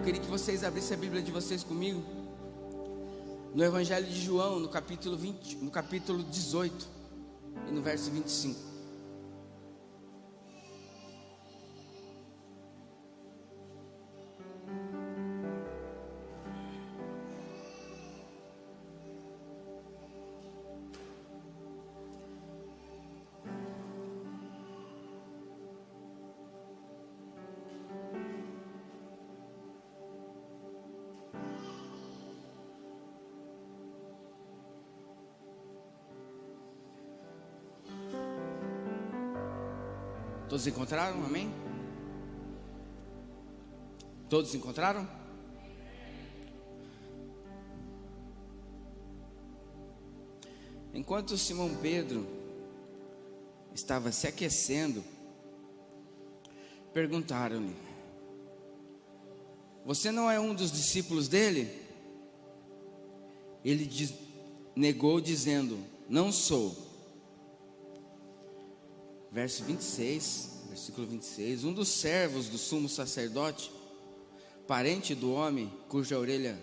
queria que vocês abrissem a Bíblia de vocês comigo, no Evangelho de João, no capítulo 18 e no verso 25. Todos encontraram? Amém? Todos encontraram? Enquanto Simão Pedro estava se aquecendo, perguntaram-lhe: você não é um dos discípulos dele? Ele negou, dizendo: não sou. Versículo 26, um dos servos do sumo sacerdote, parente do homem cuja orelha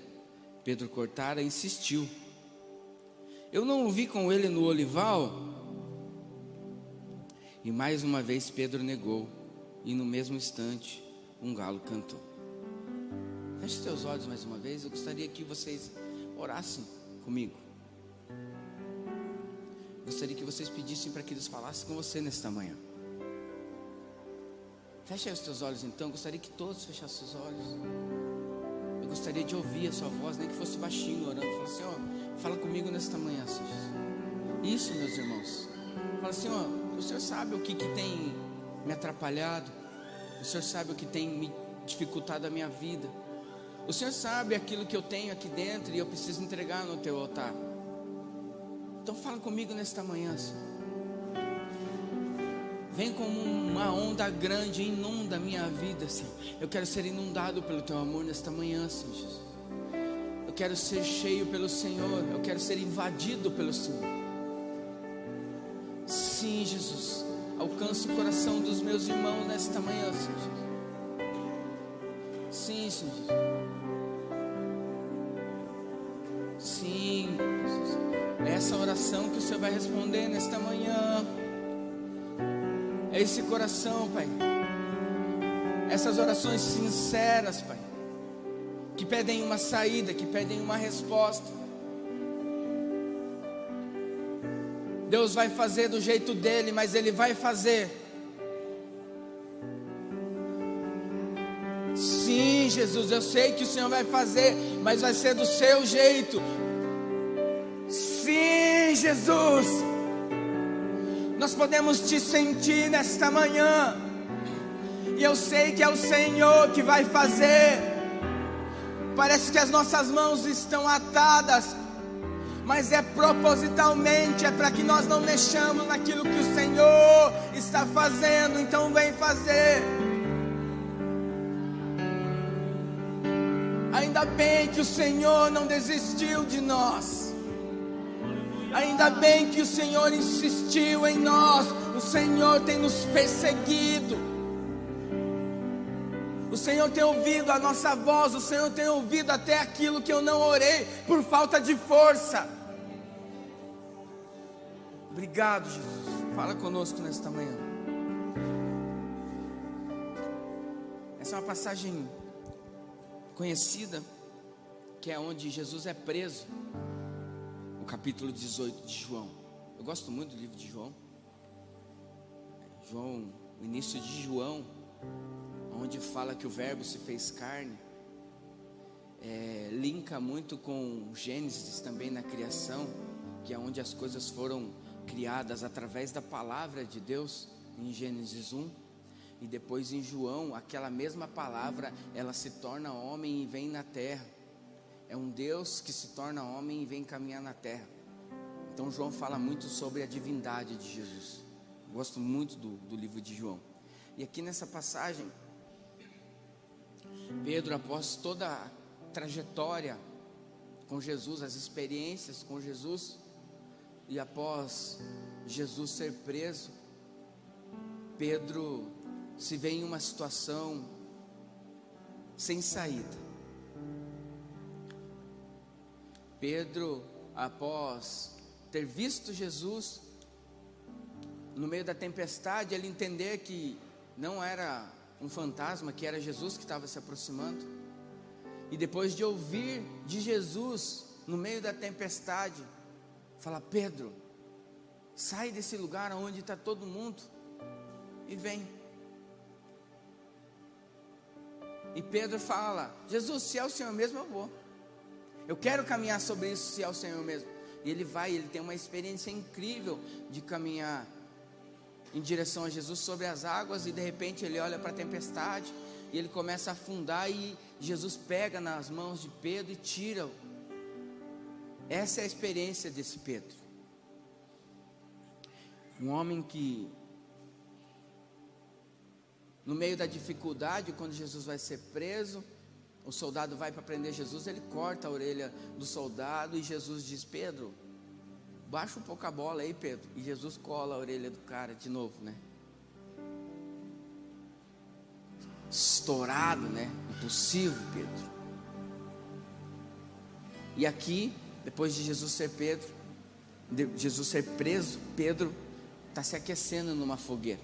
Pedro cortara, insistiu: eu não o vi com ele no olival? E mais uma vez Pedro negou, e no mesmo instante um galo cantou. Feche seus olhos mais uma vez. Eu gostaria que vocês orassem comigo. Gostaria que vocês pedissem para que Deus falasse com você nesta manhã. Feche aí os teus olhos então. Eu gostaria que todos fechassem os olhos. Eu gostaria de ouvir a sua voz, nem que fosse baixinho, orando. Fala assim: ó, fala comigo nesta manhã, Senhor. Isso, meus irmãos. Fala assim: ó, o Senhor sabe o que tem me atrapalhado. O Senhor sabe o que tem me dificultado a minha vida. O Senhor sabe aquilo que eu tenho aqui dentro e eu preciso entregar no teu altar. Então fala comigo nesta manhã, Senhor. Vem como uma onda grande, inunda a minha vida, Senhor. Eu quero ser inundado pelo teu amor nesta manhã, Senhor Jesus. Eu quero ser cheio pelo Senhor. Eu quero ser invadido pelo Senhor. Sim, Jesus. Alcança o coração dos meus irmãos nesta manhã, Senhor Jesus. Sim, Senhor Jesus. Sim, Jesus. É essa oração que o Senhor vai responder nesta manhã. É esse coração, Pai. Essas orações sinceras, Pai, que pedem uma saída, que pedem uma resposta. Deus vai fazer do jeito dele, mas Ele vai fazer. Sim, Jesus, eu sei que o Senhor vai fazer, mas vai ser do seu jeito. Sim, Jesus. Nós podemos te sentir nesta manhã, e eu sei que é o Senhor que vai fazer. Parece que as nossas mãos estão atadas, mas é propositalmente, é para que nós não mexamos naquilo que o Senhor está fazendo. Então vem fazer. Ainda bem que o Senhor não desistiu de nós. Ainda bem que o Senhor insistiu em nós. O Senhor tem nos perseguido. O Senhor tem ouvido a nossa voz. O Senhor tem ouvido até aquilo que eu não orei por falta de força. Obrigado, Jesus. Fala conosco nesta manhã. Essa é uma passagem conhecida, que é onde Jesus é preso. O capítulo 18 de João. Eu gosto muito do livro de João. O início de João, onde fala que o verbo se fez carne, linka muito com Gênesis também na criação, que é onde as coisas foram criadas através da palavra de Deus, em Gênesis 1. E depois em João, aquela mesma palavra, ela se torna homem e vem na terra. É um Deus que se torna homem e vem caminhar na terra. Então João fala muito sobre a divindade de Jesus. Gosto muito do livro de João. E aqui nessa passagem, Pedro, após toda a trajetória com Jesus, as experiências com Jesus, e após Jesus ser preso, Pedro se vê em uma situação sem saída. Pedro, após ter visto Jesus no meio da tempestade, ele entender que não era um fantasma, que era Jesus que estava se aproximando, e depois de ouvir de Jesus no meio da tempestade, fala: Pedro, sai desse lugar onde está todo mundo e vem. E Pedro fala: Jesus, se é o Senhor mesmo, eu vou. Eu quero caminhar sobre isso, se é o Senhor mesmo. E ele vai, ele tem uma experiência incrível de caminhar em direção a Jesus sobre as águas, e de repente ele olha para a tempestade e ele começa a afundar, e Jesus pega nas mãos de Pedro e tira-o. Essa é a experiência desse Pedro, um homem que, no meio da dificuldade, quando Jesus vai ser preso, o soldado vai para prender Jesus, ele corta a orelha do soldado, e Jesus diz: Pedro, baixa um pouco a bola aí, Pedro. E Jesus cola a orelha do cara de novo, né? Estourado, né? Impossível, Pedro. E aqui, depois de Jesus ser preso, Pedro está se aquecendo numa fogueira.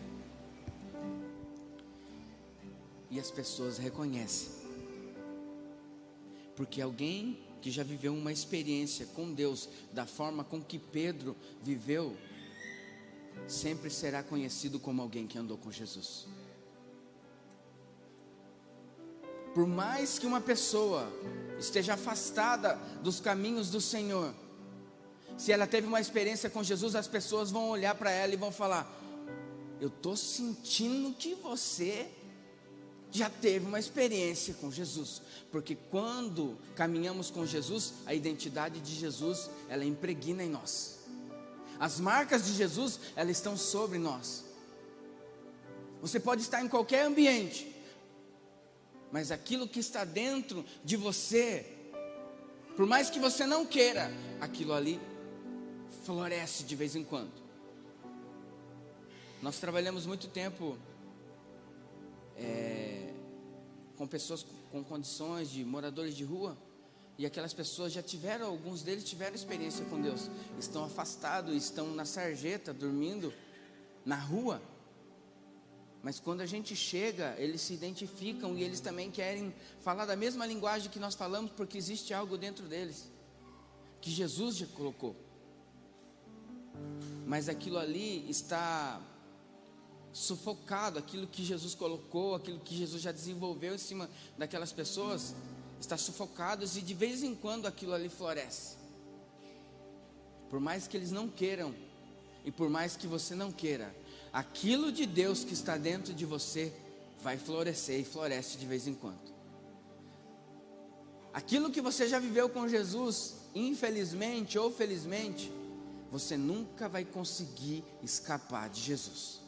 E as pessoas reconhecem, porque alguém que já viveu uma experiência com Deus da forma com que Pedro viveu, sempre será conhecido como alguém que andou com Jesus. Por mais que uma pessoa esteja afastada dos caminhos do Senhor, se ela teve uma experiência com Jesus, as pessoas vão olhar para ela e vão falar: eu estou sentindo que você já teve uma experiência com Jesus. Porque quando caminhamos com Jesus, a identidade de Jesus, ela impregna em nós. As marcas de Jesus, elas estão sobre nós. Você pode estar em qualquer ambiente, mas aquilo que está dentro de você, por mais que você não queira, aquilo ali floresce de vez em quando. Nós trabalhamos muito tempo com pessoas com condições de moradores de rua, e aquelas pessoas já tiveram, alguns deles tiveram experiência com Deus, estão afastados, estão na sarjeta, dormindo na rua, mas quando a gente chega, eles se identificam e eles também querem falar da mesma linguagem que nós falamos, porque existe algo dentro deles que Jesus já colocou, mas aquilo ali está sufocado, aquilo que Jesus colocou, aquilo que Jesus já desenvolveu em cima daquelas pessoas, está sufocado, e de vez em quando aquilo ali floresce. Por mais que eles não queiram, e por mais que você não queira, aquilo de Deus que está dentro de você vai florescer, e floresce de vez em quando. Aquilo que você já viveu com Jesus, infelizmente ou felizmente, você nunca vai conseguir escapar de Jesus.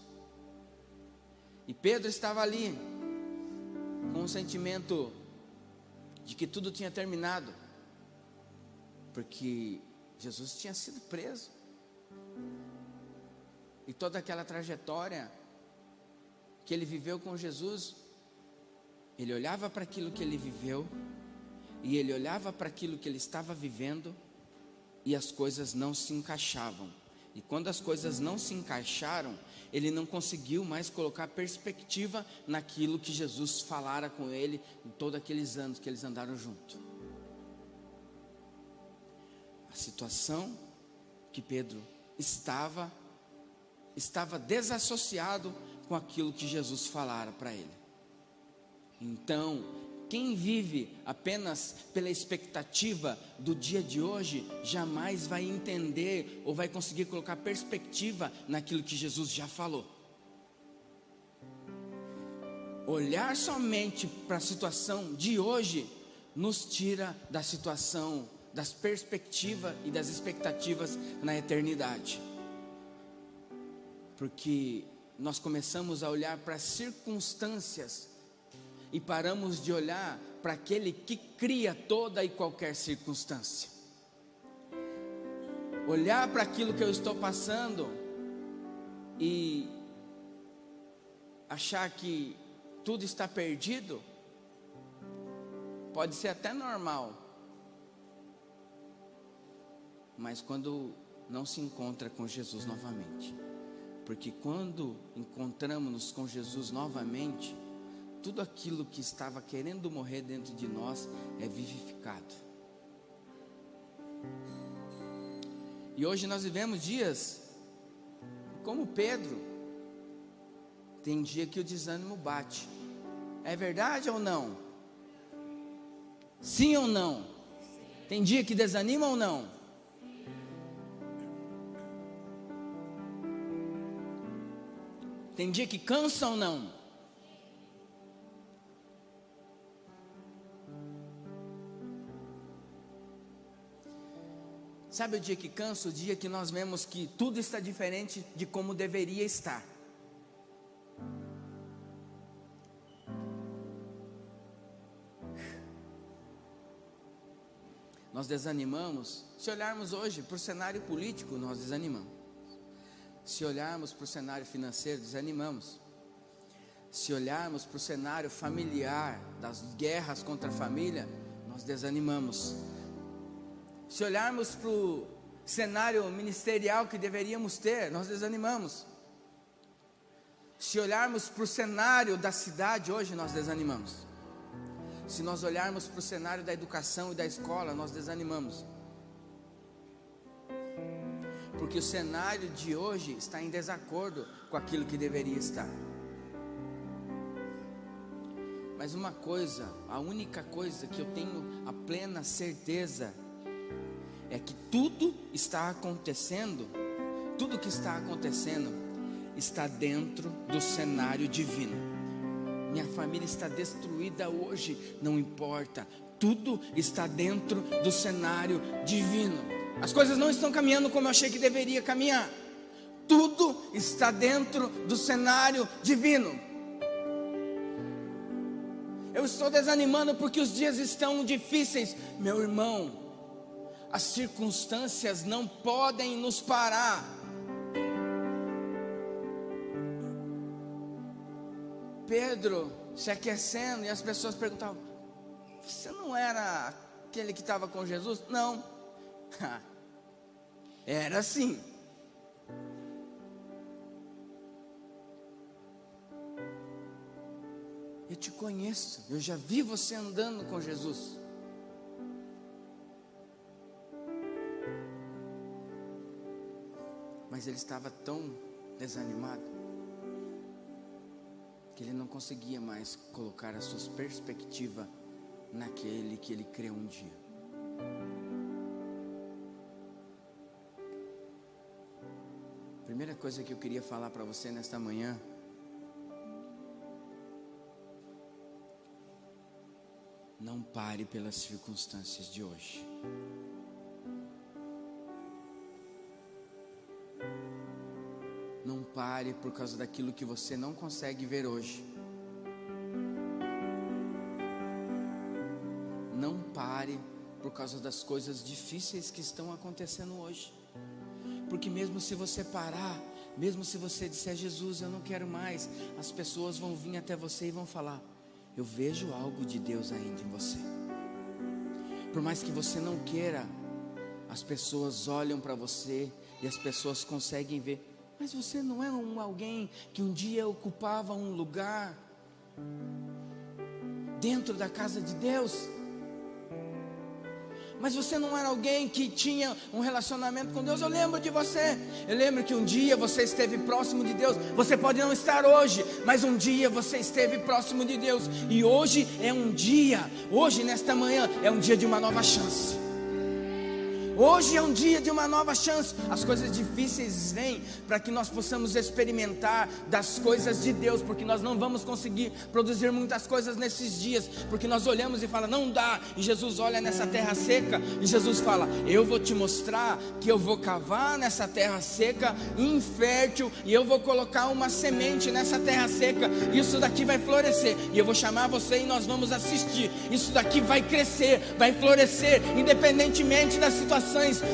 E Pedro estava ali com um sentimento de que tudo tinha terminado, porque Jesus tinha sido preso, e toda aquela trajetória que ele viveu com Jesus, ele olhava para aquilo que ele viveu, e ele olhava para aquilo que ele estava vivendo, e as coisas não se encaixavam. E quando as coisas não se encaixaram, ele não conseguiu mais colocar perspectiva naquilo que Jesus falara com ele em todos aqueles anos que eles andaram juntos. A situação que Pedro estava desassociado com aquilo que Jesus falara para ele. Então, quem vive apenas pela expectativa do dia de hoje, jamais vai entender ou vai conseguir colocar perspectiva naquilo que Jesus já falou. Olhar somente para a situação de hoje nos tira da situação, das perspectivas e das expectativas na eternidade. Porque nós começamos a olhar para as circunstâncias e paramos de olhar para aquele que cria toda e qualquer circunstância. Olhar para aquilo que eu estou passando e achar que tudo está perdido, pode ser até normal, mas quando não se encontra com Jesus novamente. Porque quando encontramos-nos com Jesus novamente, tudo aquilo que estava querendo morrer dentro de nós é vivificado. E hoje nós vivemos dias como Pedro. Tem dia que o desânimo bate. É verdade ou não? Sim ou não? Tem dia que desanima ou não? Tem dia que cansa ou não? Sabe o dia que cansa? O dia que nós vemos que tudo está diferente de como deveria estar. Nós desanimamos. Se olharmos hoje para o cenário político, nós desanimamos. Se olharmos para o cenário financeiro, desanimamos. Se olharmos para o cenário familiar, das guerras contra a família, nós desanimamos. Se olharmos para o cenário ministerial que deveríamos ter, nós desanimamos. Se olharmos para o cenário da cidade hoje, nós desanimamos. Se nós olharmos para o cenário da educação e da escola, nós desanimamos. Porque o cenário de hoje está em desacordo com aquilo que deveria estar. Mas uma coisa, a única coisa que eu tenho a plena certeza é que tudo está acontecendo, tudo que está acontecendo está dentro do cenário divino. Minha família está destruída hoje, não importa, tudo está dentro do cenário divino. As coisas não estão caminhando como eu achei que deveria caminhar. Tudo está dentro do cenário divino. Eu estou desanimando porque os dias estão difíceis, meu irmão. As circunstâncias não podem nos parar. Pedro se aquecendo e as pessoas perguntavam: você não era aquele que estava com Jesus? Não. Era sim. Eu te conheço, eu já vi você andando com Jesus. Mas ele estava tão desanimado que ele não conseguia mais colocar a sua perspectiva naquele que ele creu um dia. Primeira coisa que eu queria falar para você nesta manhã: não pare pelas circunstâncias de hoje. Não pare por causa daquilo que você não consegue ver hoje. Não pare por causa das coisas difíceis que estão acontecendo hoje. Porque mesmo se você parar, mesmo se você disser: Jesus, eu não quero mais, as pessoas vão vir até você e vão falar: eu vejo algo de Deus ainda em você. Por mais que você não queira, as pessoas olham para você e as pessoas conseguem ver: mas você não é alguém que um dia ocupava um lugar dentro da casa de Deus? Mas você não era alguém que tinha um relacionamento com Deus? Eu lembro de você. Eu lembro que um dia você esteve próximo de Deus. Você pode não estar hoje, mas um dia você esteve próximo de Deus. E hoje é um dia, hoje nesta manhã é um dia de uma nova chance. Hoje é um dia de uma nova chance. As coisas difíceis vêm para que nós possamos experimentar das coisas de Deus, porque nós não vamos conseguir produzir muitas coisas nesses dias, porque nós olhamos e falamos: não dá. E Jesus olha nessa terra seca e Jesus fala: eu vou te mostrar que eu vou cavar nessa terra seca, infértil, e eu vou colocar uma semente nessa terra seca. Isso daqui vai florescer, e eu vou chamar você e nós vamos assistir. Isso daqui vai crescer, vai florescer, independentemente da situação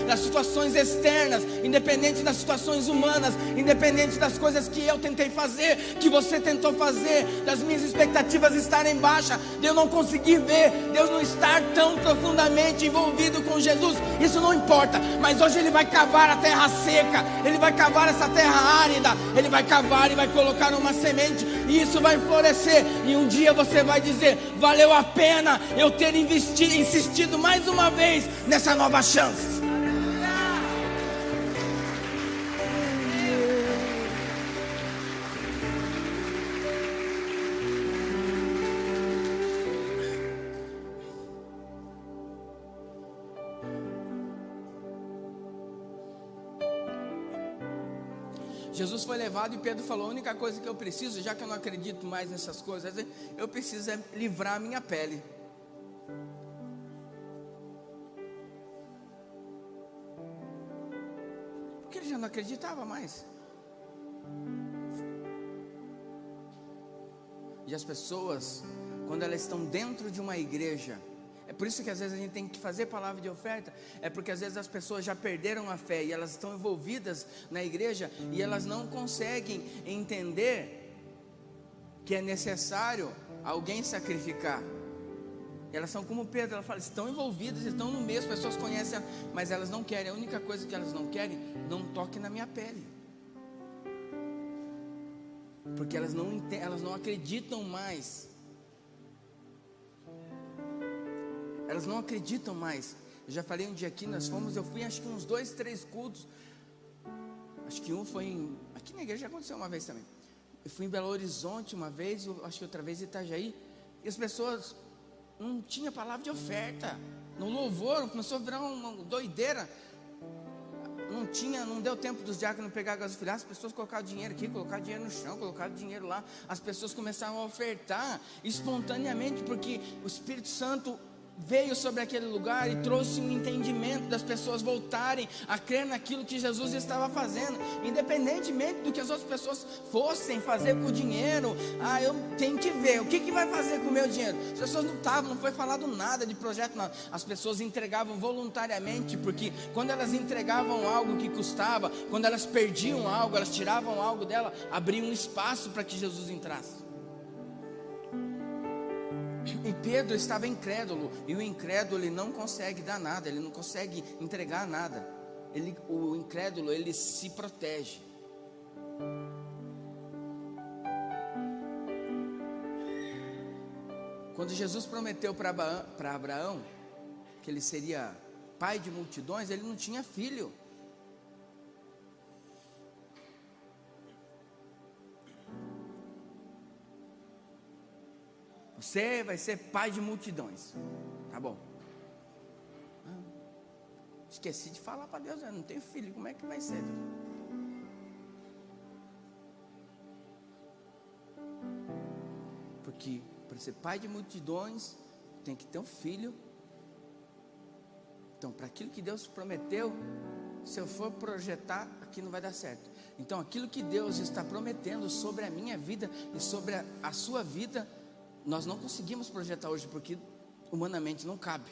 das situações externas, independente das situações humanas, independente das coisas que eu tentei fazer, que você tentou fazer, das minhas expectativas estarem baixas, de eu não conseguir ver, Deus não estar tão profundamente envolvido com Jesus, isso não importa. Mas hoje Ele vai cavar a terra seca, Ele vai cavar essa terra árida, Ele vai cavar e vai colocar uma semente, e isso vai florescer, e um dia você vai dizer: valeu a pena eu ter insistido mais uma vez nessa nova chance. Jesus foi levado e Pedro falou: a única coisa que eu preciso, já que eu não acredito mais nessas coisas, eu preciso livrar a minha pele. Porque ele já não acreditava mais. E as pessoas, quando elas estão dentro de uma igreja, é por isso que às vezes a gente tem que fazer palavra de oferta, é porque às vezes as pessoas já perderam a fé e elas estão envolvidas na igreja e elas não conseguem entender que é necessário alguém sacrificar. Elas são como Pedro, ela fala, estão envolvidas, estão no meio, as pessoas conhecem, mas elas não querem. A única coisa que elas não querem: não toque na minha pele. Porque elas não acreditam mais. Elas não acreditam mais. Eu já falei um dia aqui, eu fui acho que uns 2, 3 cultos. Acho que um foi aqui na igreja, já aconteceu uma vez também. Eu fui em Belo Horizonte uma vez, acho que outra vez em Itajaí. E as pessoas não tinham palavra de oferta. No louvor, começou a virar uma doideira. Não deu tempo dos diáconos pegar gasofilar. As pessoas colocaram dinheiro aqui, colocaram dinheiro no chão, colocaram dinheiro lá. As pessoas começaram a ofertar espontaneamente, porque o Espírito Santo veio sobre aquele lugar e trouxe um entendimento das pessoas voltarem a crer naquilo que Jesus estava fazendo, independentemente do que as outras pessoas fossem fazer com o dinheiro. Eu tenho que ver o que vai fazer com o meu dinheiro. As pessoas não foi falado nada de projeto, não. As pessoas entregavam voluntariamente, porque quando elas entregavam algo que custava, quando elas perdiam algo, elas tiravam algo dela, abriam um espaço para que Jesus entrasse. E Pedro estava incrédulo, e o incrédulo ele não consegue dar nada, ele não consegue entregar nada. O incrédulo ele se protege. Quando Jesus prometeu para Abraão que ele seria pai de multidões, ele não tinha filho. Você vai ser pai de multidões. Tá bom. Esqueci de falar para Deus, eu não tenho filho, como é que vai ser, Deus? Porque para ser pai de multidões tem que ter um filho. Então, para aquilo que Deus prometeu, se eu for projetar, aqui não vai dar certo. Então, aquilo que Deus está prometendo sobre a minha vida e sobre a sua vida, nós não conseguimos projetar hoje, porque humanamente não cabe.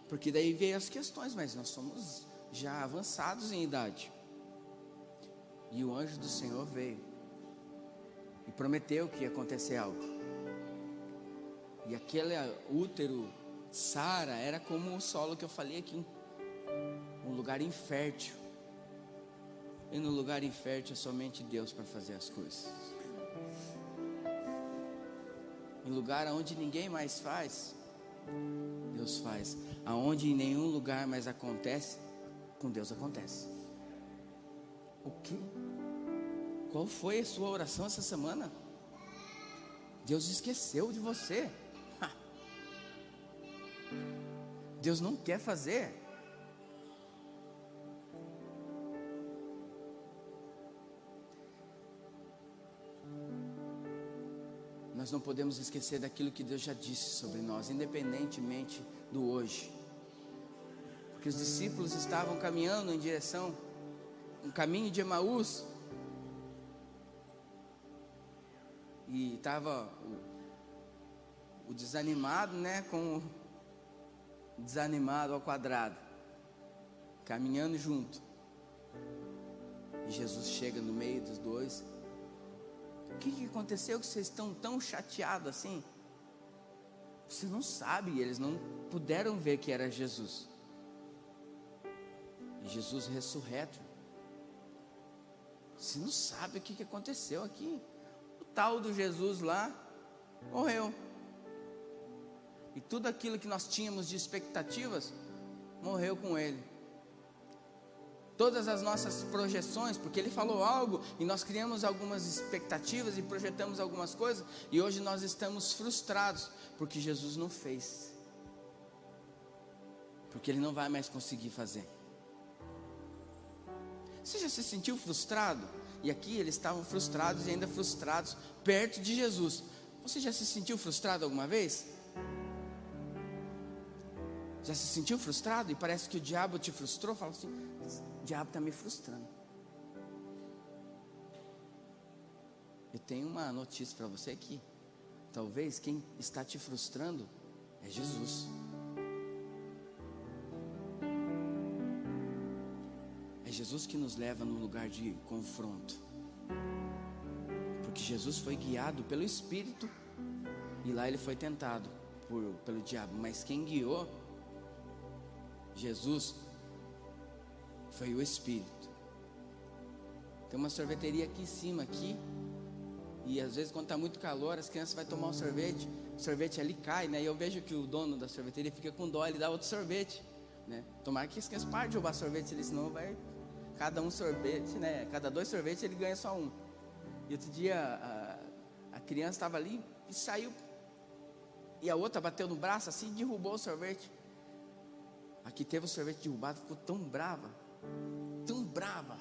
Porque daí veio as questões, mas nós somos já avançados em idade. E o anjo do Senhor veio e prometeu que ia acontecer algo. E aquele útero, Sara, era como o solo que eu falei aqui, um lugar infértil. E no lugar infértil é somente Deus para fazer as coisas. Em lugar onde ninguém mais faz, Deus faz. Aonde em nenhum lugar mais acontece, com Deus acontece. O quê? Qual foi a sua oração essa semana? Deus esqueceu de você. Deus não quer fazer. Nós não podemos esquecer daquilo que Deus já disse sobre nós, independentemente do hoje. Porque os discípulos estavam caminhando em direção, um caminho de Emaús. E estava o desanimado, né, com desanimado ao quadrado, caminhando junto. E Jesus chega no meio dos dois. O que aconteceu que vocês estão tão chateados assim? Você não sabe, eles não puderam ver que era Jesus. E Jesus ressurreto. Você não sabe o que aconteceu aqui. O tal do Jesus lá morreu. E tudo aquilo que nós tínhamos de expectativas morreu com ele. Todas as nossas projeções, porque ele falou algo e nós criamos algumas expectativas e projetamos algumas coisas, e hoje nós estamos frustrados porque Jesus não fez, porque ele não vai mais conseguir fazer. Você já se sentiu frustrado? E aqui eles estavam frustrados e ainda frustrados perto de Jesus. Você já se sentiu frustrado alguma vez? Já se sentiu frustrado e parece que o diabo te frustrou? Fala assim: o diabo está me frustrando. Eu tenho uma notícia para você aqui. Talvez quem está te frustrando é Jesus. É Jesus que nos leva num lugar de confronto. Porque Jesus foi guiado pelo Espírito e lá ele foi tentado pelo diabo. Mas quem guiou Jesus foi o Espírito. Tem uma sorveteria aqui em cima aqui, e às vezes quando está muito calor, as crianças vão tomar um sorvete, o sorvete ali cai, né? E eu vejo que o dono da sorveteria fica com dó, ele dá outro sorvete, né? Tomara que as crianças parem de roubar sorvete ali, senão vai cada um sorvete, né? Cada 2 sorvetes ele ganha só um. E outro dia a criança estava ali e saiu, e a outra bateu no braço assim e derrubou o sorvete. Aqui teve o sorvete derrubado, ficou tão brava, tão brava.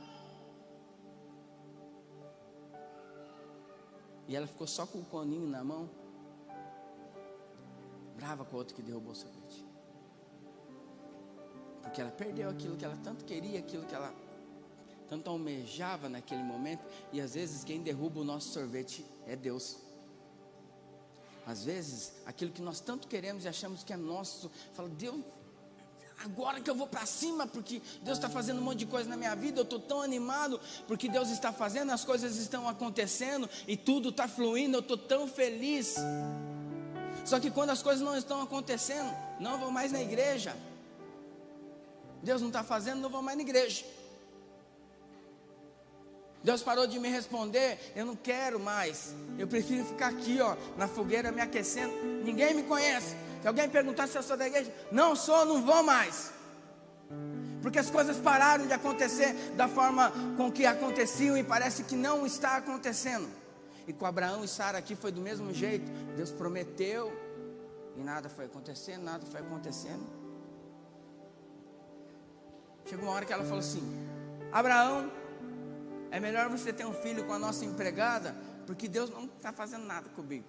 E ela ficou só com o coninho na mão, brava com o outro que derrubou o sorvete. Porque ela perdeu aquilo que ela tanto queria, aquilo que ela tanto almejava naquele momento. E às vezes quem derruba o nosso sorvete é Deus. Às vezes aquilo que nós tanto queremos e achamos que é nosso, fala: Deus, agora que eu vou para cima, porque Deus está fazendo um monte de coisa na minha vida, eu estou tão animado, porque Deus está fazendo, as coisas estão acontecendo, e tudo está fluindo, eu estou tão feliz. Só que quando as coisas não estão acontecendo, não vou mais na igreja. Deus não está fazendo, não vou mais na igreja. Deus parou de me responder, eu não quero mais, eu prefiro ficar aqui, ó, na fogueira me aquecendo, ninguém me conhece. Se alguém perguntar se eu sou da igreja, não sou, não vou mais. Porque as coisas pararam de acontecer da forma com que aconteciam e parece que não está acontecendo. E com Abraão e Sara aqui foi do mesmo jeito. Deus prometeu e nada foi acontecendo, nada foi acontecendo. Chegou uma hora que ela falou assim: Abraão, é melhor você ter um filho com a nossa empregada, porque Deus não está fazendo nada comigo.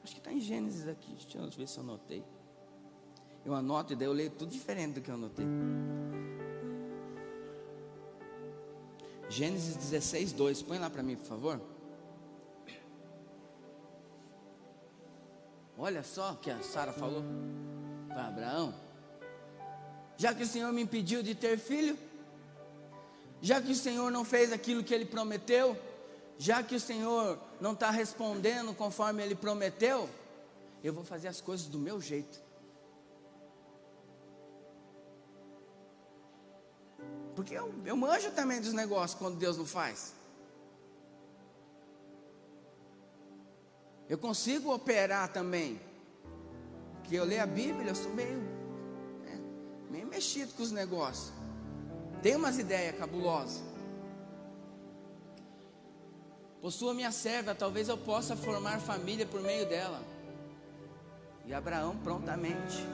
Acho que está em Gênesis aqui, deixa eu ver se eu anotei. Eu anoto e daí eu leio tudo diferente do que eu anotei. Gênesis 16, 2, põe lá para mim, por favor. Olha só o que a Sara falou para Abraão: já que o Senhor me impediu de ter filho, já que o Senhor não fez aquilo que Ele prometeu, já que o Senhor não está respondendo conforme Ele prometeu, eu vou fazer as coisas do meu jeito. Porque eu manjo também dos negócios quando Deus não faz. Eu consigo operar também. Porque eu leio a Bíblia, eu sou meio mexido com os negócios. Tem umas ideias cabulosas. Possua minha serva, talvez eu possa formar família por meio dela. E Abraão prontamente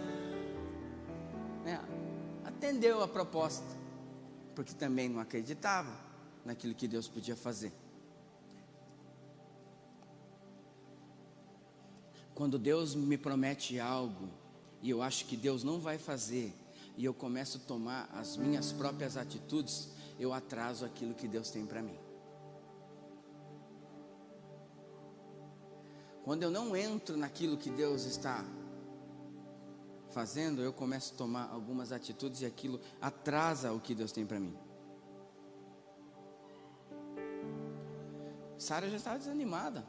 atendeu a proposta, porque também não acreditava naquilo que Deus podia fazer. Quando Deus me promete algo e eu acho que Deus não vai fazer, e eu começo a tomar as minhas próprias atitudes, eu atraso aquilo que Deus tem para mim. Quando eu não entro naquilo que Deus está fazendo, eu começo a tomar algumas atitudes e aquilo atrasa o que Deus tem para mim. Sara já estava desanimada.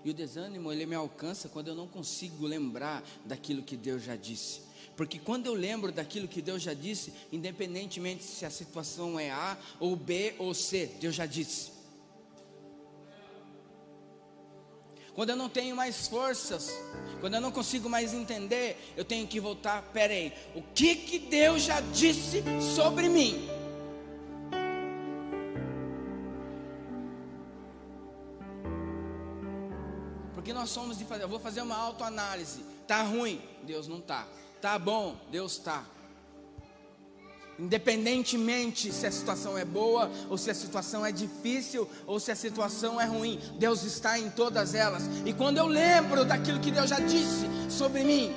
E o desânimo, ele me alcança quando eu não consigo lembrar daquilo que Deus já disse. Porque quando eu lembro daquilo que Deus já disse, independentemente se a situação é A ou B ou C, Deus já disse. Quando eu não tenho mais forças, quando eu não consigo mais entender, eu tenho que voltar, peraí, o que Deus já disse sobre mim? Porque nós somos de fazer, eu vou fazer uma autoanálise. Tá ruim? Deus não tá. Tá bom? Deus tá. Independentemente se a situação é boa, ou se a situação é difícil, ou se a situação é ruim, Deus está em todas elas. E quando eu lembro daquilo que Deus já disse sobre mim,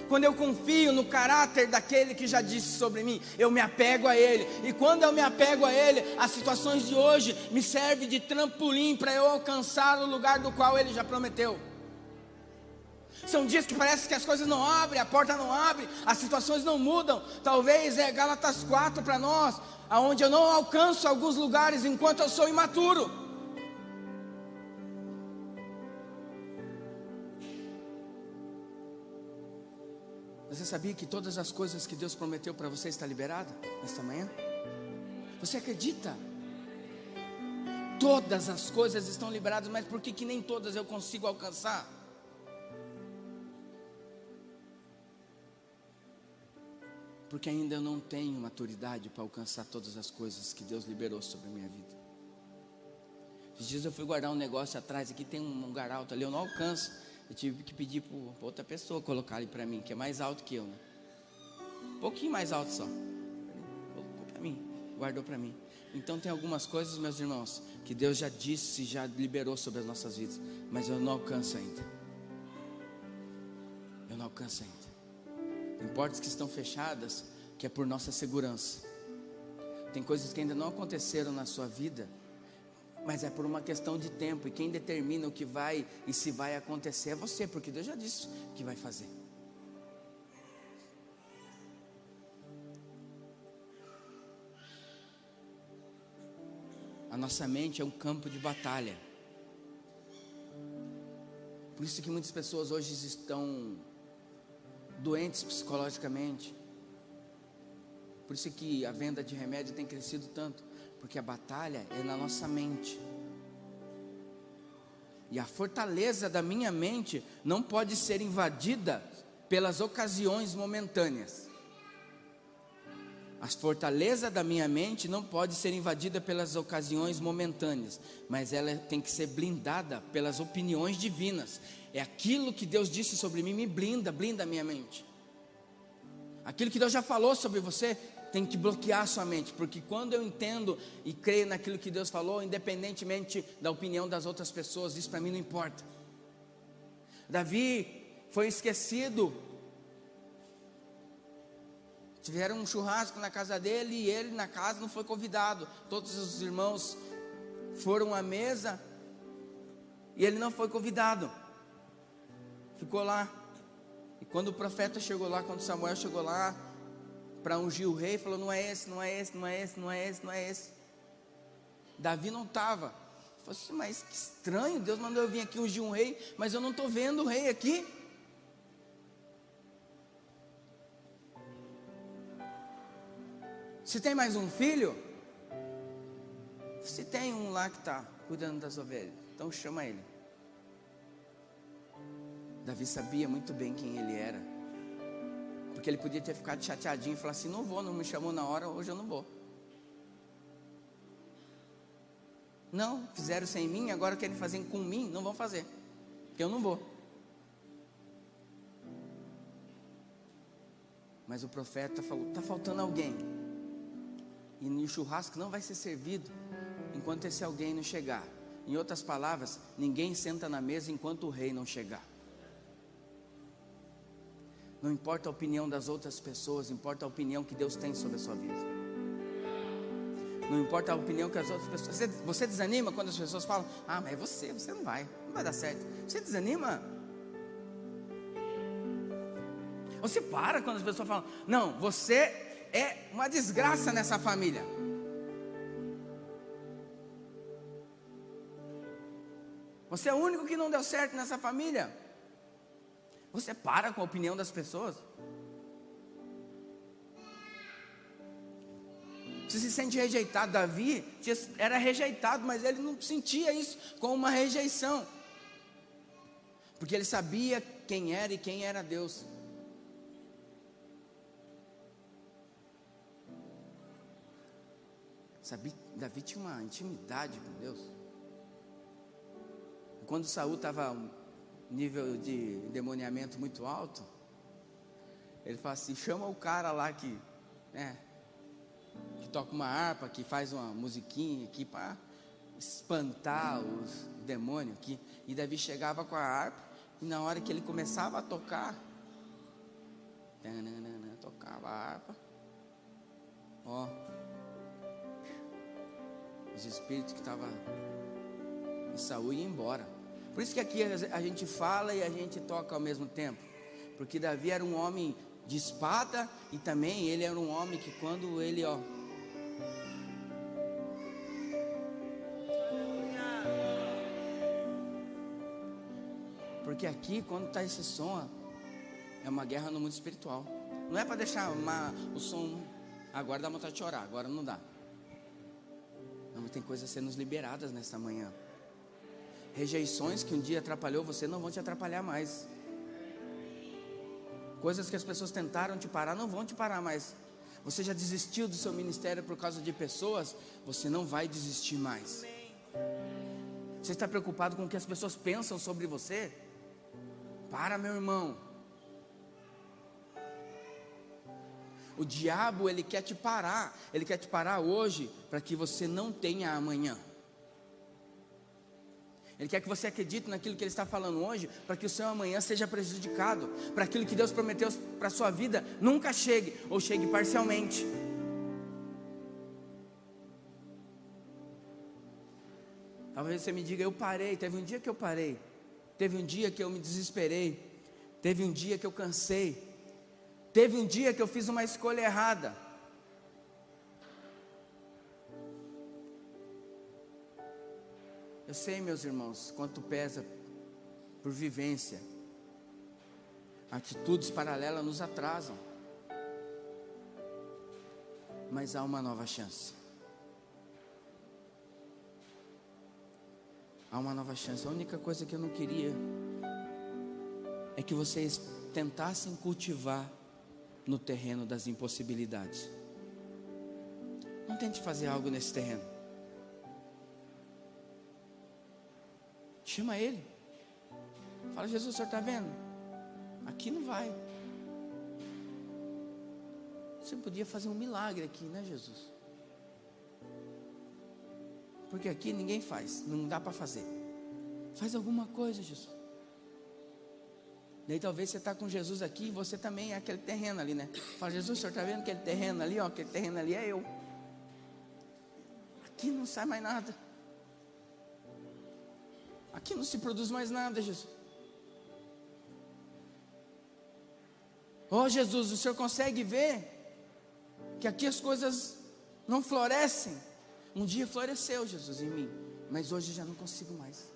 quando eu confio no caráter daquele que já disse sobre mim, eu me apego a Ele. E quando eu me apego a Ele, as situações de hoje me servem de trampolim para eu alcançar o lugar do qual Ele já prometeu. São dias que parece que as coisas não abrem, a porta não abre, as situações não mudam. Talvez é Gálatas 4 para nós, aonde eu não alcanço alguns lugares enquanto eu sou imaturo. Você sabia que todas as coisas que Deus prometeu para você está liberada nesta manhã? Você acredita? Todas as coisas estão liberadas, mas por que nem todas eu consigo alcançar? Porque ainda eu não tenho maturidade para alcançar todas as coisas que Deus liberou sobre a minha vida. Esses dias eu fui guardar um negócio atrás, aqui tem um lugar alto ali, eu não alcanço. Eu tive que pedir para outra pessoa colocar ali para mim, que é mais alto que eu, né? Um pouquinho mais alto só. Colocou para mim, guardou para mim. Então tem algumas coisas, meus irmãos, que Deus já disse, já liberou sobre as nossas vidas, mas eu não alcanço ainda. Eu não alcanço ainda. Tem portas que estão fechadas, que é por nossa segurança. Tem coisas que ainda não aconteceram na sua vida, mas é por uma questão de tempo. E quem determina o que vai e se vai acontecer é você, porque Deus já disse que vai fazer. A nossa mente é um campo de batalha. Por isso que muitas pessoas hoje estão doentes psicologicamente. Por isso que a venda de remédio tem crescido tanto. Porque a batalha é na nossa mente. E a fortaleza da minha mente não pode ser invadida pelas ocasiões momentâneas. A fortaleza da minha mente não pode ser invadida pelas ocasiões momentâneas, mas ela tem que ser blindada pelas opiniões divinas. É aquilo que Deus disse sobre mim, me blinda a minha mente. Aquilo que Deus já falou sobre você tem que bloquear a sua mente, porque quando eu entendo e creio naquilo que Deus falou, independentemente da opinião das outras pessoas, isso para mim não importa. Davi foi esquecido. Tiveram um churrasco na casa dele e ele na casa não foi convidado. Todos os irmãos foram à mesa e ele não foi convidado. Ficou lá. E quando o profeta chegou lá, quando Samuel chegou lá para ungir o rei, falou: não é esse, não é esse, não é esse, não é esse, não é esse. Davi não estava. Falei assim: mas que estranho, Deus mandou eu vir aqui ungir um rei, mas eu não estou vendo o rei aqui. Se tem mais um filho? Se tem um lá que está cuidando das ovelhas, então chama ele. Davi sabia muito bem quem ele era, porque ele podia ter ficado chateadinho e falar assim: não vou, não me chamou na hora, hoje eu não vou. Não, fizeram sem mim, agora querem fazer com mim, não vão fazer, porque eu não vou. Mas o profeta falou: está faltando alguém, e o churrasco não vai ser servido enquanto esse alguém não chegar. Em outras palavras, ninguém senta na mesa enquanto o rei não chegar. Não importa a opinião das outras pessoas, importa a opinião que Deus tem sobre a sua vida. Não importa a opinião que as outras pessoas... Você desanima quando as pessoas falam: ah, mas é você não vai dar certo. Você desanima? Você para quando as pessoas falam: não, você é uma desgraça nessa família. Você é o único que não deu certo nessa família. Você para com a opinião das pessoas. Você se sente rejeitado. Davi era rejeitado, mas ele não sentia isso como uma rejeição, porque ele sabia quem era e quem era Deus. Davi tinha uma intimidade com Deus. Quando Saul estava um nível de endemoniamento muito alto, ele fala assim: chama o cara lá que toca uma harpa, que faz uma musiquinha aqui para espantar os demônios aqui. E Davi chegava com a harpa, e na hora que ele começava a tocar, tocava a harpa, os espíritos que estavam em Saul iam embora. Por isso que aqui a gente fala e a gente toca ao mesmo tempo, porque Davi era um homem de espada, e também ele era um homem que quando ele porque aqui quando está esse som, é uma guerra no mundo espiritual. Não é para deixar o som, agora dá vontade de chorar, agora não dá. Não, tem coisas sendo liberadas nesta manhã. Rejeições que um dia atrapalhou você não vão te atrapalhar mais. Coisas que as pessoas tentaram te parar não vão te parar mais. Você já desistiu do seu ministério por causa de pessoas, você não vai desistir mais. Você está preocupado com o que as pessoas pensam sobre você? Para, meu irmão. O diabo, ele quer te parar. Ele quer te parar hoje para que você não tenha amanhã. Ele quer que você acredite naquilo que ele está falando hoje, para que o seu amanhã seja prejudicado, para aquilo que Deus prometeu para a sua vida nunca chegue, ou chegue parcialmente. Talvez você me diga: eu parei. Teve um dia que eu parei, teve um dia que eu me desesperei, teve um dia que eu cansei, teve um dia que eu fiz uma escolha errada. Eu sei, meus irmãos, quanto pesa por vivência. Atitudes paralelas nos atrasam, mas há uma nova chance. Há uma nova chance. A única coisa que eu não queria é que vocês tentassem cultivar no terreno das impossibilidades. Não tente fazer algo nesse terreno. Chama ele. Fala: Jesus, o senhor está vendo? Aqui não vai. Você podia fazer um milagre aqui, né, Jesus? Porque aqui ninguém faz, não dá para fazer. Faz alguma coisa, Jesus. Daí talvez você está com Jesus aqui e você também é aquele terreno ali, né? Fala: Jesus, o senhor está vendo aquele terreno ali? Aquele terreno ali é eu. Aqui não sai mais nada. Aqui não se produz mais nada, Jesus. Jesus, o senhor consegue ver que aqui as coisas não florescem? Um dia floresceu, Jesus, em mim, mas hoje já não consigo mais.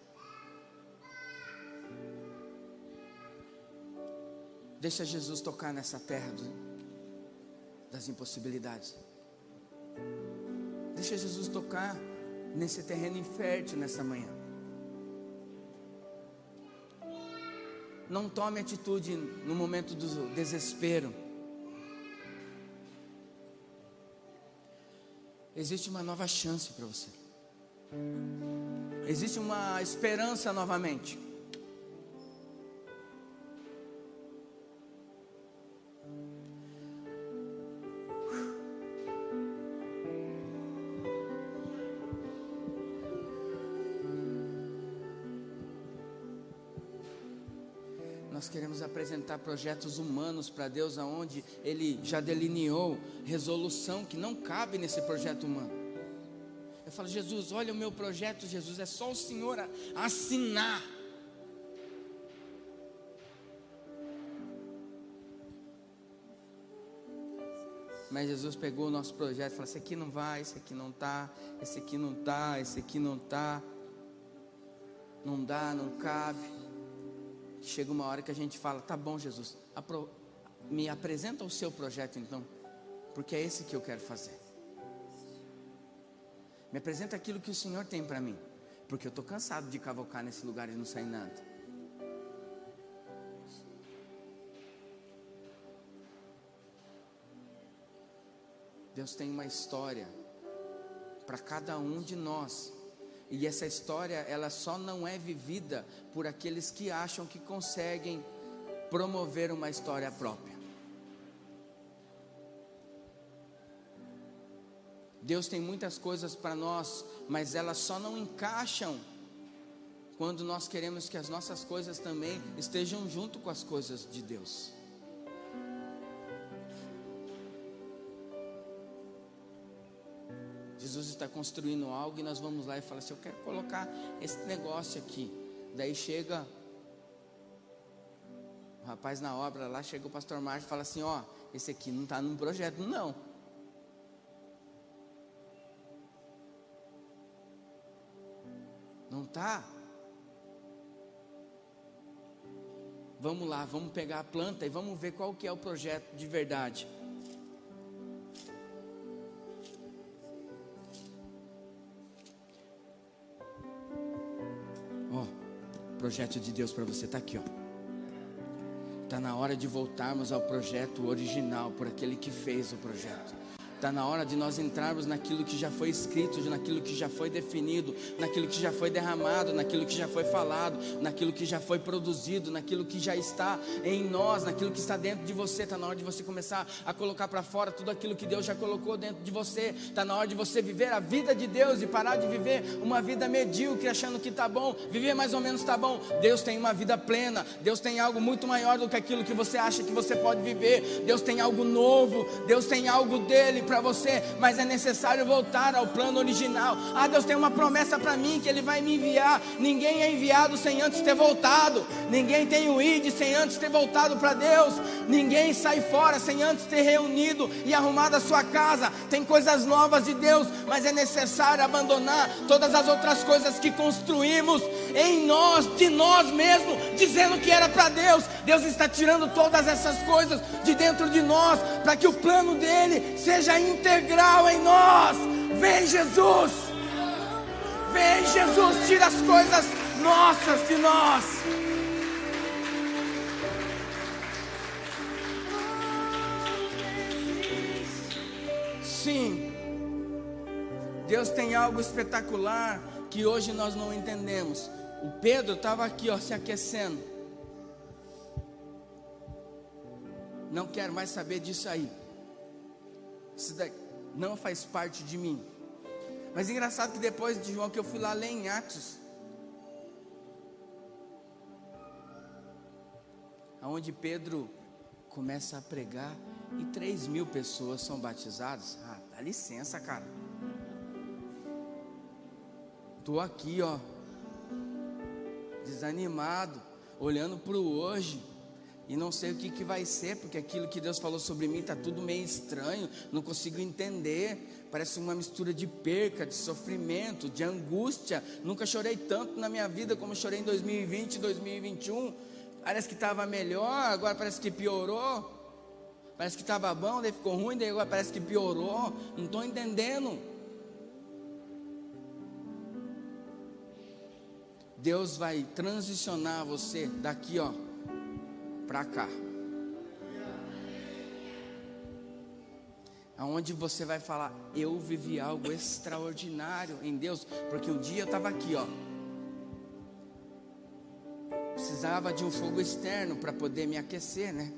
Deixa Jesus tocar nessa terra das impossibilidades. Deixa Jesus tocar nesse terreno infértil nessa manhã. Não tome atitude no momento do desespero. Existe uma nova chance para você. Existe uma esperança novamente. Nós queremos apresentar projetos humanos para Deus, aonde Ele já delineou resolução que não cabe nesse projeto humano. Eu falo: Jesus, olha o meu projeto, Jesus, é só o Senhor assinar. Mas Jesus pegou o nosso projeto e falou: esse aqui não vai, esse aqui não tá, esse aqui não tá, esse aqui não tá. Não dá, não cabe. Chega uma hora que a gente fala: tá bom, Jesus, me apresenta o seu projeto então, porque é esse que eu quero fazer. Me apresenta aquilo que o Senhor tem para mim, porque eu estou cansado de cavocar nesse lugar e não sair nada. Deus tem uma história para cada um de nós. E essa história, ela só não é vivida por aqueles que acham que conseguem promover uma história própria. Deus tem muitas coisas para nós, mas elas só não encaixam quando nós queremos que as nossas coisas também estejam junto com as coisas de Deus. Jesus está construindo algo e nós vamos lá e fala assim: eu quero colocar esse negócio aqui. Daí chega o rapaz na obra lá, chega o pastor Márcio e fala assim: ó, esse aqui não está num projeto, não. Não está? Vamos lá, vamos pegar a planta e vamos ver qual que é o projeto de verdade. O projeto de Deus para você está aqui, ó. Está na hora de voltarmos ao projeto original, por aquele que fez o projeto. Está na hora de nós entrarmos naquilo que já foi escrito, naquilo que já foi definido, naquilo que já foi derramado, naquilo que já foi falado, naquilo que já foi produzido, naquilo que já está em nós, naquilo que está dentro de você. Está na hora de você começar a colocar para fora tudo aquilo que Deus já colocou dentro de você. Está na hora de você viver a vida de Deus e parar de viver uma vida medíocre, achando que está bom, viver mais ou menos está bom. Deus tem uma vida plena, Deus tem algo muito maior do que aquilo que você acha que você pode viver. Deus tem algo novo, Deus tem algo dele para você, mas é necessário voltar ao plano original. Deus tem uma promessa para mim, que Ele vai me enviar. Ninguém é enviado sem antes ter voltado. Ninguém tem o ID sem antes ter voltado para Deus. Ninguém sai fora sem antes ter reunido e arrumado a sua casa. Tem coisas novas de Deus, mas é necessário abandonar todas as outras coisas que construímos em nós, de nós mesmos, dizendo que era para Deus. Deus está tirando todas essas coisas de dentro de nós, para que o plano dele seja integral em nós. Vem Jesus, vem Jesus, tira as coisas nossas de nós. Sim, Deus tem algo espetacular que hoje nós não entendemos. O Pedro estava aqui, ó, se aquecendo. Não quero mais saber disso aí. Isso daí não faz parte de mim. Mas engraçado que depois de João, que eu fui lá ler em Atos, aonde Pedro começa a pregar e 3.000 pessoas são batizadas. Dá licença, cara. Estou aqui, ó, desanimado, olhando para o hoje, e não sei o que vai ser, porque aquilo que Deus falou sobre mim está tudo meio estranho, não consigo entender, parece uma mistura de perca, de sofrimento, de angústia. Nunca chorei tanto na minha vida como chorei em 2020, 2021, parece que estava melhor, agora parece que piorou, parece que estava bom, daí ficou ruim, daí agora parece que piorou, não estou entendendo. Deus vai transicionar você daqui, ó, para cá, aonde você vai falar: eu vivi algo extraordinário em Deus, porque um dia eu estava aqui, ó, precisava de um fogo externo para poder me aquecer, né?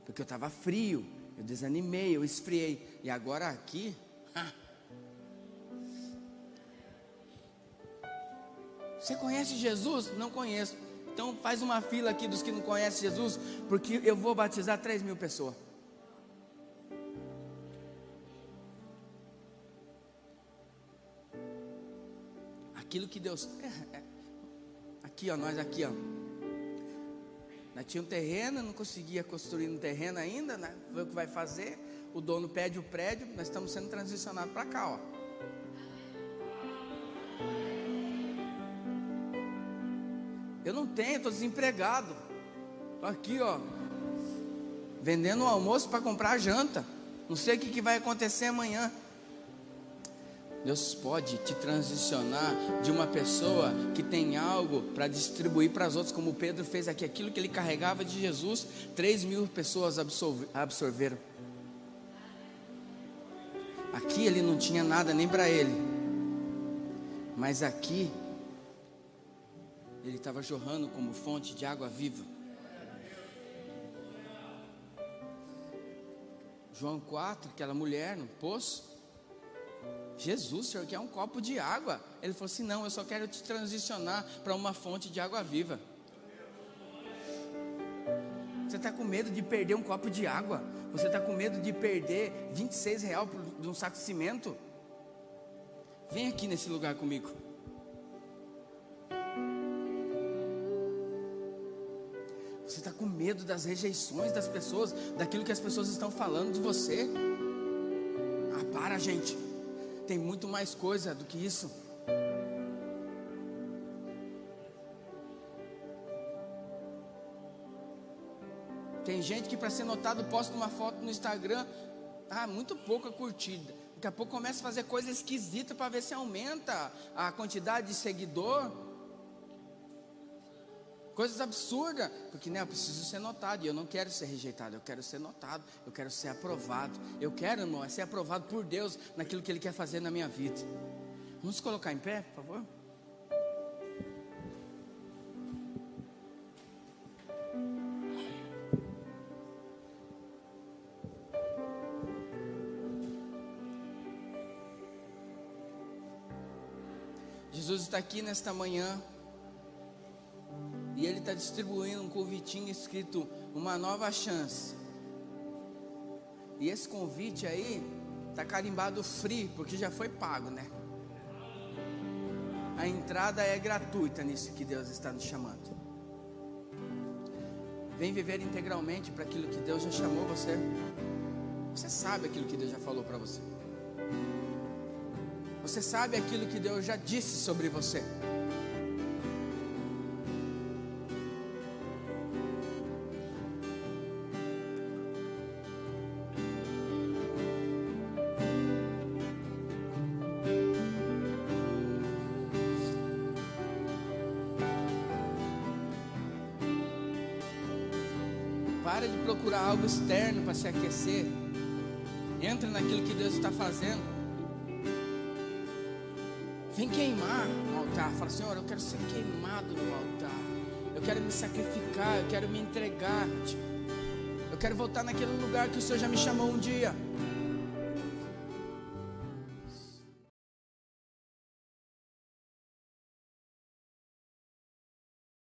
Porque eu estava frio, eu desanimei, eu esfriei, e agora aqui, você conhece Jesus? Não conheço. Então faz uma fila aqui dos que não conhecem Jesus, porque eu vou batizar 3.000 pessoas. Aquilo que Deus... Aqui, ó, nós aqui, ó. Nós tínhamos um terreno, não conseguia construir no terreno ainda, né? Foi o que vai fazer. o dono pede o prédio, nós estamos sendo transicionados para cá, ó. Eu não tenho, estou desempregado. Estou aqui, ó, vendendo o almoço para comprar a janta. Não sei o que vai acontecer amanhã. Deus pode te transicionar de uma pessoa que tem algo para distribuir para as outras, como Pedro fez aqui. Aquilo que ele carregava de Jesus, 3.000 pessoas absorveram. Aqui ele não tinha nada nem para ele, mas aqui ele estava jorrando como fonte de água viva. João 4, aquela mulher no poço. Jesus, o senhor quer um copo de água? Ele falou assim: não, eu só quero te transicionar para uma fonte de água viva. Você está com medo de perder um copo de água? Você está com medo de perder R$26 de um saco de cimento? Vem aqui nesse lugar comigo. Você está com medo das rejeições das pessoas, daquilo que as pessoas estão falando de você? Ah, para, gente. Tem muito mais coisa do que isso. Tem gente que para ser notado posta uma foto no Instagram, muito pouca curtida. Daqui a pouco começa a fazer coisa esquisita para ver se aumenta a quantidade de seguidor. Coisas absurdas, porque eu preciso ser notado, e eu não quero ser rejeitado, eu quero ser notado, eu quero ser aprovado. Eu quero, irmão, ser aprovado por Deus naquilo que Ele quer fazer na minha vida. Vamos colocar em pé, por favor? Jesus está aqui nesta manhã. E Ele está distribuindo um convitinho escrito uma nova chance. E esse convite aí está carimbado free, porque já foi pago, né? A entrada é gratuita nisso que Deus está nos chamando. Vem viver integralmente para aquilo que Deus já chamou você. Você sabe aquilo que Deus já falou para você. Você sabe aquilo que Deus já disse sobre você. Para de procurar algo externo para se aquecer. Entra naquilo que Deus está fazendo. Vem queimar no altar. Fala: Senhor, eu quero ser queimado no altar. Eu quero me sacrificar, eu quero me entregar. Eu quero voltar naquele lugar que o Senhor já me chamou um dia.